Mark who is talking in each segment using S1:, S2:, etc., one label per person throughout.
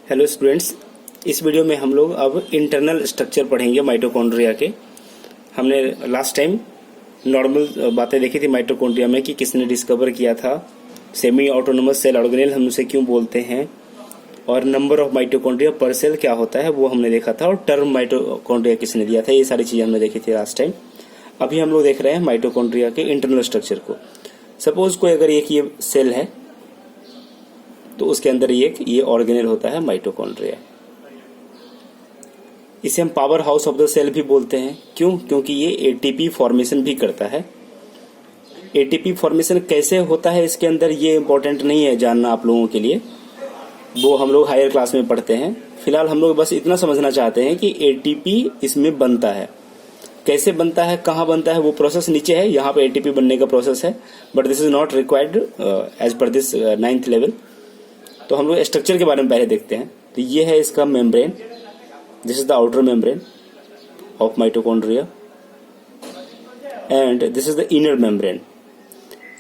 S1: Hello students, इस video में हम लोग अब इंटरनल स्ट्रक्चर पढ़ेंगे माइटोकॉन्ड्रिया के। हमने लास्ट टाइम नॉर्मल बातें देखी थी माइटोकॉन्ड्रिया में कि किसने डिस्कवर किया था, सेमी ऑटोनोमस सेल ऑर्गेनेल हम उसे क्यों बोलते हैं, और नंबर ऑफ माइटोकॉन्ड्रिया पर सेल क्या होता है वो हमने देखा था, और टर्म माइटोकॉन्ड्रिया किसने दिया था, ये सारी चीजें हमने देखी थी लास्ट टाइम। अभी हम लोग देख रहे हैं माइटोकॉन्ड्रिया के इंटरनल स्ट्रक्चर को। सपोज कोई अगर एक ये सेल है तो उसके अंदर ये ऑर्गेनेल होता है माइटोकॉन्ड्रिया। इसे हम power house of the cell भी बोलते हैं। क्यों? क्योंकि ये एटीपी फॉर्मेशन भी करता है। एटीपी फॉर्मेशन कैसे होता है इसके अंदर, ये इंपॉर्टेंट नहीं है जानना आप लोगों के लिए, वो हम लोग हायर क्लास में पढ़ते हैं। फिलहाल हम लोग बस इतना समझना चाहते हैं कि एटीपी इसमें बनता है, कैसे बनता है, कहाँ बनता है, वो प्रोसेस नीचे है। यहाँ पे एटीपी बनने का प्रोसेस है, but this is not required as per this 9th level. तो हम लोग स्ट्रक्चर के बारे में पहले देखते हैं। तो ये है इसका membrane, this is the outer membrane of mitochondria and this is the inner membrane.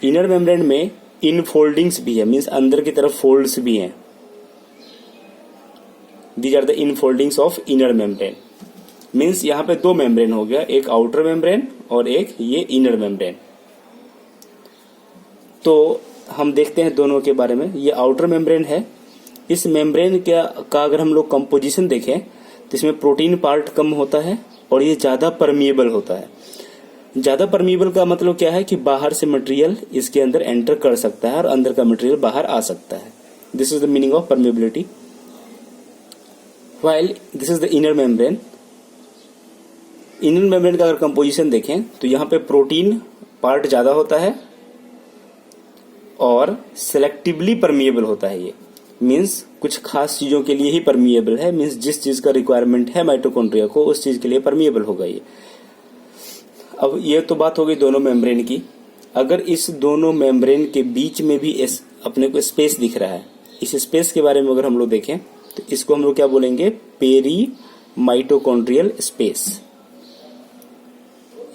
S1: Inner membrane में इनफोल्डिंग्स भी है, मींस अंदर की तरफ फोल्ड्स भी हैं। These are the infoldings of inner membrane. Means यहाँ पे दो मेम्ब्रेन हो गया, एक आउटर मेम्ब्रेन और एक ये इनर मेम्ब्रेन। तो हम देखते हैं दोनों के बारे में। ये आउटर मेम्ब्रेन है। इस मेम्ब्रेन का अगर हम लोग कंपोजिशन देखें तो इसमें प्रोटीन पार्ट कम होता है और ये ज्यादा परमिएबल होता है। ज्यादा परमिएबल का मतलब क्या है कि बाहर से मटेरियल इसके अंदर एंटर कर सकता है और अंदर का मटेरियल बाहर आ सकता है। This is the meaning of permeability. While this is the inner membrane. Inner membrane का अगर कंपोजिशन देखें तो यहाँ पे प्रोटीन पार्ट ज्यादा होता है और सिलेक्टिवली परमिएबल होता है। ये मींस कुछ खास चीजों के लिए ही परमिएबल है, मींस जिस चीज का रिक्वायरमेंट है माइटोकॉन्ड्रिया को उस चीज के लिए परमिएबल होगा ये। अब ये तो बात हो गई दोनों मेम्ब्रेन की। अगर इस दोनों मेम्ब्रेन के बीच में भी अपने को स्पेस दिख रहा है, इस स्पेस के बारे में अगर हम लोग देखें तो इसको हम लोग क्या बोलेंगे, पेरी माइटोकॉन्ड्रियल स्पेस,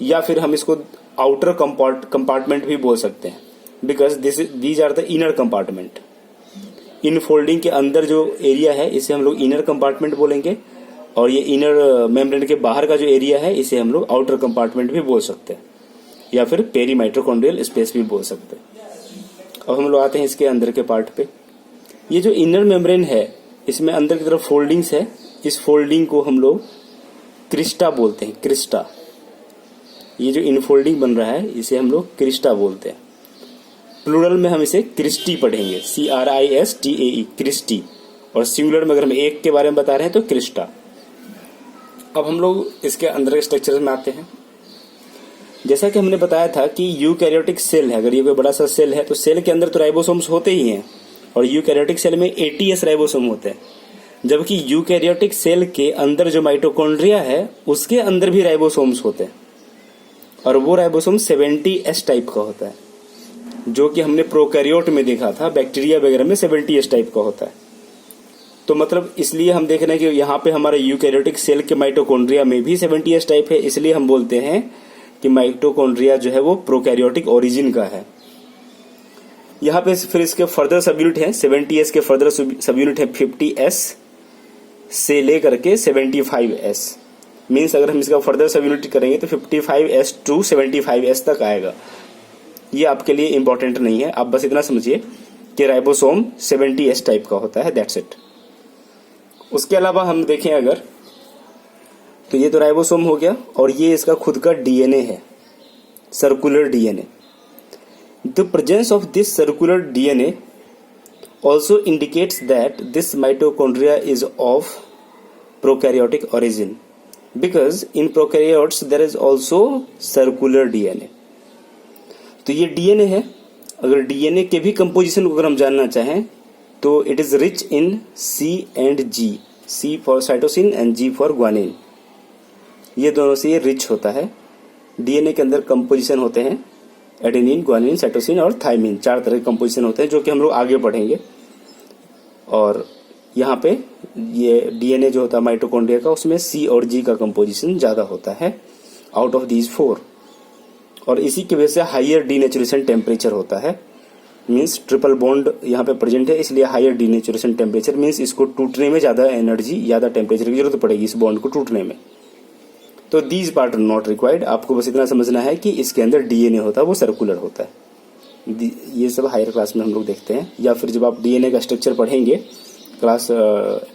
S1: या फिर हम इसको आउटर कंपार्टमेंट भी बोल सकते हैं, because these are the inner compartment. Infolding के अंदर जो एरिया है इसे हम लोग इनर कंपार्टमेंट बोलेंगे, और ये इनर मेम्ब्रेन के बाहर का जो एरिया है इसे हम लोग आउटर कंपार्टमेंट भी बोल सकते हैं, या फिर पेरी माइटोकॉन्ड्रियल स्पेस भी बोल सकते हैं। अब हम लोग आते हैं इसके अंदर के पार्ट पे। ये जो इनर मेम्ब्रेन है इसमें अंदर की तरफ फोल्डिंग्स है। इस फोल्डिंग को हम लोग क्रिस्टा बोलते हैं, क्रिस्टा। ये जो इनफोल्डिंग बन रहा है इसे हम लोग क्रिस्टा बोलते हैं। प्लूरल में हम इसे क्रिस्टी पढ़ेंगे, CRISTAE, क्रिस्टी। और सिंगुलर में अगर हम एक के बारे में बता रहे हैं तो क्रिस्टा। अब हम लोग इसके अंदर के स्ट्रक्चर में आते हैं। जैसा कि हमने बताया था कि यूकैरियोटिक सेल है, अगर ये कोई बड़ा सा सेल है तो सेल के अंदर तो राइबोसोम्स होते ही हैं, और यूकैरियोटिक सेल में 80S राइबोसोम होते हैं, जबकि यूकैरियोटिक सेल के अंदर जो माइटोकॉन्ड्रिया है उसके अंदर भी राइबोसोम्स होते हैं, और वो राइबोसोम 70S टाइप का होता है, जो कि हमने प्रोकैरियोट में देखा था, बैक्टीरिया वगैरह में 70S टाइप का होता है। तो मतलब इसलिए हम देख रहे हैं कि यहाँ पे हमारे यूकैरियोटिक सेल के माइटोकॉन्ड्रिया में भी 70S टाइप है, इसलिए हम बोलते हैं कि माइटोकॉन्ड्रिया जो है वो प्रोकैरियोटिक ओरिजिन का है। यहाँ पे फिर इसके फर्दर सब यूनिट है, 70S के फर्दर सब यूनिट है 50S से लेकर के 75S। मीन्स अगर हम इसका फर्दर सब यूनिट करेंगे तो 55S टू 75S तक आएगा। ये आपके लिए इंपॉर्टेंट नहीं है, आप बस इतना समझिए कि राइबोसोम 70S टाइप का होता है, दैट्स इट। उसके अलावा हम देखें अगर तो ये तो राइबोसोम हो गया, और ये इसका खुद का डीएनए है, circular DNA. The presence of this circular DNA also indicates that this mitochondria is of prokaryotic origin, because in prokaryotes there is also circular DNA। तो ये डीएनए है। अगर डीएनए के भी कंपोजिशन को अगर हम जानना चाहें तो it is rich in C and G, C for cytosine and G for guanine. ये दोनों से ये रिच होता है। डीएनए के अंदर कंपोजिशन होते हैं एडेनिन, ग्वानिन, साइटोसिन और थाइमिन, 4 तरह के कंपोजिशन होते हैं, जो कि हम लोग आगे पढ़ेंगे। और यहाँ पे ये डीएनए जो होता है माइटोकॉन्ड्रिया का उसमें C और G का कंपोजिशन ज्यादा होता है आउट ऑफ दीज 4, और इसी की वजह से हाइयर डीनेचुरेशन टेम्परेचर होता है। मीन्स ट्रिपल बॉन्ड यहाँ पे प्रेजेंट है, इसलिए हायर डीनेचुरेशन टेम्परेचर मीन्स इसको टूटने में ज़्यादा एनर्जी, ज़्यादा टेम्परेचर की जरूरत पड़ेगी इस बॉन्ड को टूटने में। तो these part are not required. आपको बस इतना समझना है कि इसके अंदर डीएनए होता है वो सर्कुलर होता है। ये सब हायर क्लास में हम लोग देखते हैं, या फिर जब आप डीएनए का स्ट्रक्चर पढ़ेंगे क्लास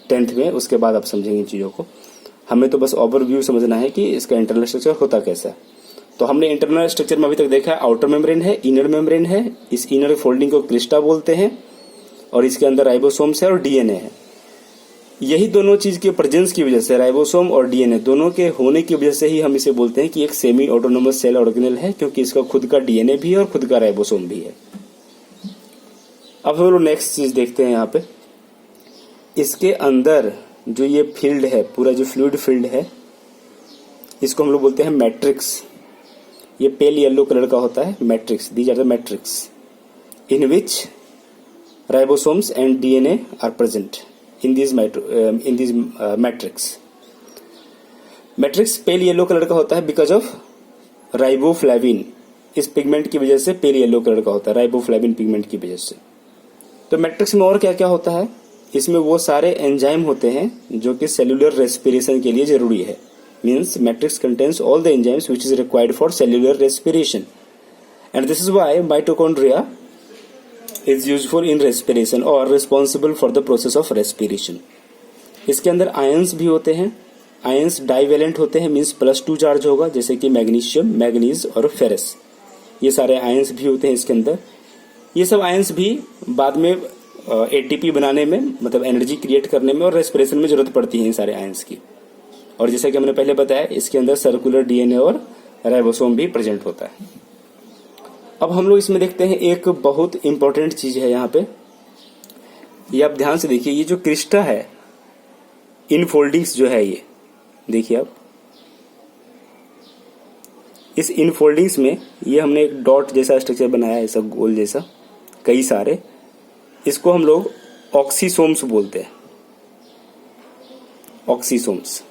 S1: 10th में, उसके बाद आप समझेंगे इन चीज़ों को। हमें तो बस ओवरव्यू समझना है कि इसका इंटरनल स्ट्रक्चर होता कैसा है। तो हमने इंटरनल स्ट्रक्चर में अभी तक देखा है आउटर मेम्ब्रेन है, इनर मेम्ब्रेन है, इस इनर फोल्डिंग को क्रिस्टा बोलते हैं, और इसके अंदर राइबोसोम्स है और डीएनए है। यही दोनों चीज के प्रेजेंस की वजह से, राइबोसोम और डीएनए दोनों के होने की वजह से ही हम इसे बोलते हैं कि एक सेमी ऑटोनोमस सेल ऑर्गेनेल है, क्योंकि इसका खुद का डीएनए भी है और खुद का राइबोसोम भी है। अब हम लोग नेक्स्ट चीज देखते हैं यहाँ पे, इसके अंदर जो ये फील्ड है, पूरा जो फ्लूइड फील्ड है, इसको हम लोग बोलते हैं मैट्रिक्स। ये पेल येलो कलर का होता है matrix. These are the matrix in which ribosomes and DNA are present in these matrix. Matrix pale yellow colour का होता है बिकॉज ऑफ राइबोफ्लेविन। इस पिगमेंट की वजह से पेल येलो कलर का होता है, राइबोफ्लेविन पिगमेंट की वजह से। तो मैट्रिक्स में और क्या क्या होता है, इसमें वो सारे एंजाइम होते हैं जो कि सेल्यूलर रेस्पिरेशन के लिए जरूरी है। Means matrix contains all the enzymes which is required for cellular respiration, and this is why mitochondria is useful in respiration or responsible for the process of respiration. इसके अंदर आयंस भी होते हैं। Ions divalent होते हैं, means +2 charge होगा, जैसे कि मैग्नीशियम, मैग्नीज और फेरस। ये सारे आयंस भी होते हैं इसके अंदर। ये सब आयंस भी बाद में एटीपी बनाने में, मतलब एनर्जी क्रिएट करने में और रेस्पिरेशन में जरूरत पड़ती है इन सारे आयंस की। और जैसा कि हमने पहले बताया, इसके अंदर सर्कुलर डीएनए और राइबोसोम भी प्रेजेंट होता है। अब हम लोग इसमें देखते हैं एक बहुत इंपॉर्टेंट चीज है यहाँ पे, ये आप ध्यान से देखिए। ये जो क्रिस्टा है, इनफोल्डिंग्स जो है, ये देखिए आप, इस इनफोल्डिंग्स में ये हमने एक डॉट जैसा स्ट्रक्चर बनाया है, ऐसा गोल जैसा, कई सारे। इसको हम लोग ऑक्सीसोम्स बोलते हैं, ऑक्सीसोम्स,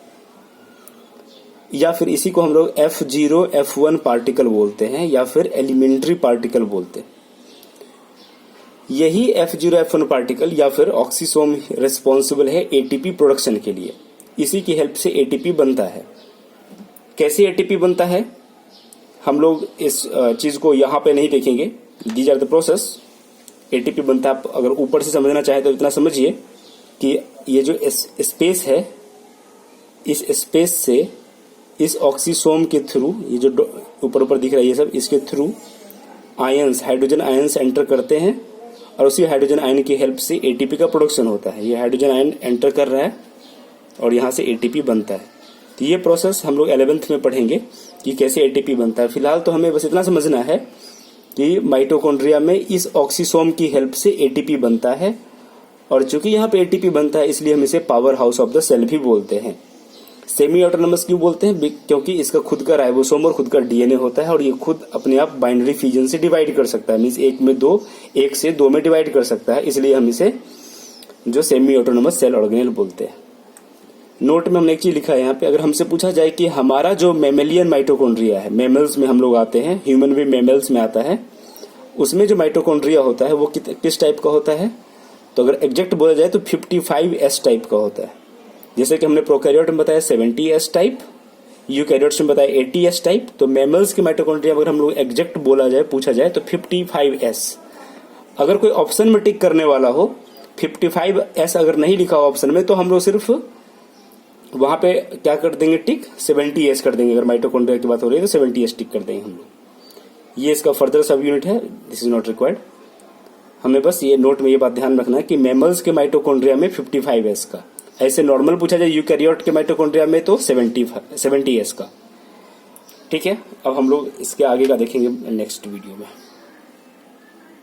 S1: या फिर इसी को हम लोग F0 F1 पार्टिकल बोलते हैं, या फिर एलिमेंट्री पार्टिकल बोलते हैं। यही F0 F1 पार्टिकल या फिर ऑक्सीसोम रिस्पॉन्सिबल है एटीपी प्रोडक्शन के लिए। इसी की हेल्प से एटीपी बनता है। कैसे एटीपी बनता है, हम लोग इस चीज को यहाँ पे नहीं देखेंगे। These are the process. ATP बनता है, आप अगर ऊपर से समझना चाहे तो इतना समझिए कि ये जो स्पेस है, इस स्पेस से इस ऑक्सीसोम के थ्रू, ये जो ऊपर ऊपर दिख रहा है ये सब, इसके through ions, hydrogen ions enter करते हैं, और उसी हाइड्रोजन आयन की हेल्प से एटीपी का प्रोडक्शन होता है। ये हाइड्रोजन आयन एंटर कर रहा है और यहाँ से एटीपी बनता है। तो ये प्रोसेस हम लोग 11th में पढ़ेंगे कि कैसे एटीपी बनता है। फिलहाल तो हमें बस इतना समझना है कि माइटोकॉन्ड्रिया में इस ऑक्सीसोम की हेल्प से एटीपी बनता है, और चूंकि यहाँ पे एटीपी बनता है इसलिए हम इसे power house of the cell भी बोलते हैं। सेमी ऑटोनोमस क्यों बोलते हैं, क्योंकि इसका खुद का राइबोसोम और खुद का डीएनए होता है, और ये खुद अपने आप बाइनरी फ्यूजन से डिवाइड कर सकता है। मीन्स एक से दो में डिवाइड कर सकता है, इसलिए हम इसे जो सेमी ऑटोनोमस सेल ऑर्गेनेल बोलते हैं। नोट में हमने एक चीज लिखा है यहाँ पे, अगर हमसे पूछा जाए कि हमारा जो मेमेलियन माइटोकॉन्ड्रिया है, मेमल्स में हम लोग आते हैं, ह्यूमन भी मेमल्स में आता है, उसमें जो माइटोकॉन्ड्रिया होता है वो किस टाइप का होता है, तो अगर एग्जैक्ट बोला जाए तो 55S टाइप का होता है। जैसे कि हमने प्रोकैरियोट में बताया 70S टाइप, यूकैरियोट्स में बताया 80S टाइप। तो मैमल्स के माइटोकॉन्ड्रिया अगर हम लोग एग्जैक्ट बोला जाए, पूछा जाए तो 55S। अगर कोई ऑप्शन में टिक करने वाला हो, 55S अगर नहीं लिखा हो ऑप्शन में, तो हम लोग सिर्फ वहां पे क्या कर देंगे, टिक 70S कर देंगे। अगर माइटोकॉन्ड्रिया की बात हो रही है तो 70S टिक कर देंगे हम लोग। ये इसका फर्दर सब यूनिट है, दिस इज नॉट रिक्वायर्ड। हमें बस ये नोट में ये बात ध्यान रखना है कि मैमल्स के माइटोकॉन्ड्रिया में 55S का, ऐसे नॉर्मल पूछा जाए यूकैरियोट के माइटोकॉन्ड्रिया में तो 70S का। ठीक है, अब हम लोग इसके आगे का देखेंगे नेक्स्ट वीडियो में।